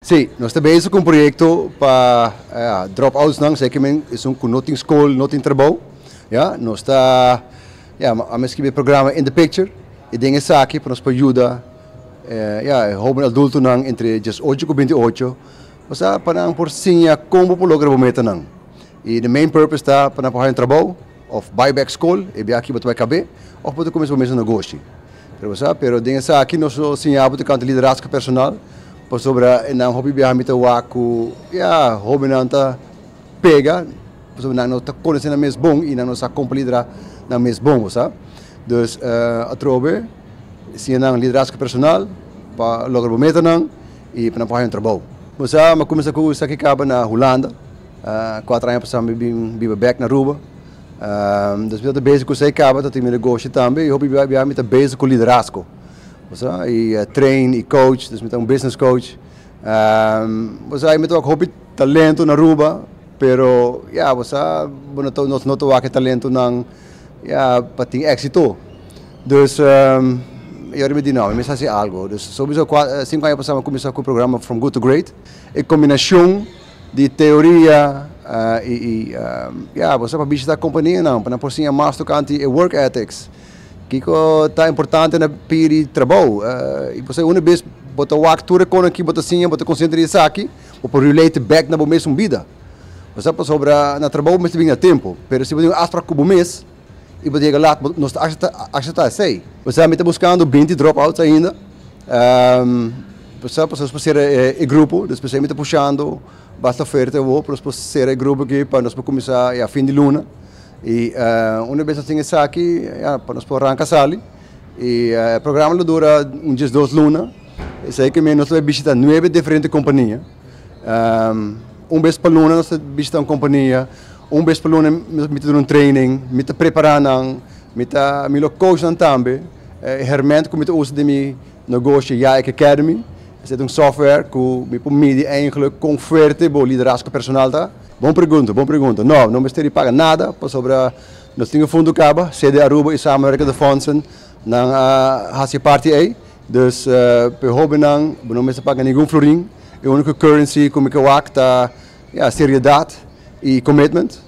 Sí, nós estamos bezig com um projeto para drop-outs, não, sei que é não tem escola, não tem trabalho. Ja, nós está, a escrever programa in the picture, e dingen aqui para nos ajudar, jovem adulto não entre 18 e 28, mas para não por sim como por lograr o meta não. E the main purpose está para não fazer trabalho, ou buyback school, e bem aqui para caber, ou para começar o mesmo negócio. Pero dingen aqui nós sim abrimos canto liderazgo personal. Sobre não hobby bihamita waku hobby não tá pega sobre não tá conhecendo mesmo bom e não está compreender na mesmo bom, sabe? Dus atrobe se não liderazgo personal para lograr o meta não e para fazer um trabalho. Mas começa com isso aqui acaba na Holanda, 4 anos passamos bem back na Aruba. Dus we bezig com isso acaba tá tem negócio também e hobby bihamita bezig com liderazgo. E train e coach, dus met een business coach. Met ook hobby talento na Aruba, pero não te waken talento nang pating éxito. Dus eu me digo, me faz algo. Dus sowieso 5 anos passamos começar com o programa From Good to Great. E combinação de teoria você para visitar a companhia não, para por cima mais tocante e work ethics. Que tá importante na piri trabalho e você uma vez bota o actor com aqui bota assim bota concentrar aqui ou por relate back na bom mês vida você pode sobre na trabalho mas tem tempo pero se você aspra com o mês e você chega lá nós acha sei você está buscando 20 dropouts ainda você pode fazer e grupo depois você está puxando basta oferta ou para fazer e grupo aqui para nós começar a fim de luna. E uma vez assim está aqui, para nós poder arrancar sali. E o programa dura uns 2 lunas. Isso aí que nós vamos visitar 9 diferentes companhias. Vez por luna nós visitamos uma companhia. Vez por luna nós temos training, nós preparamos, nós coachamos também. Hermente como nós usamos de negócio Yaik Academy. É software que me permite eigenlijk converter liderazgo personal tá. Boa pergunta. Não me estou pagar nada sobre nós temos fundo caba, sede Aruba e samenwerken de fondsen na hasie parte aí. Dus per hobby não me pagar nenhum florim. A única currency como que eu acta seriedade e commitment.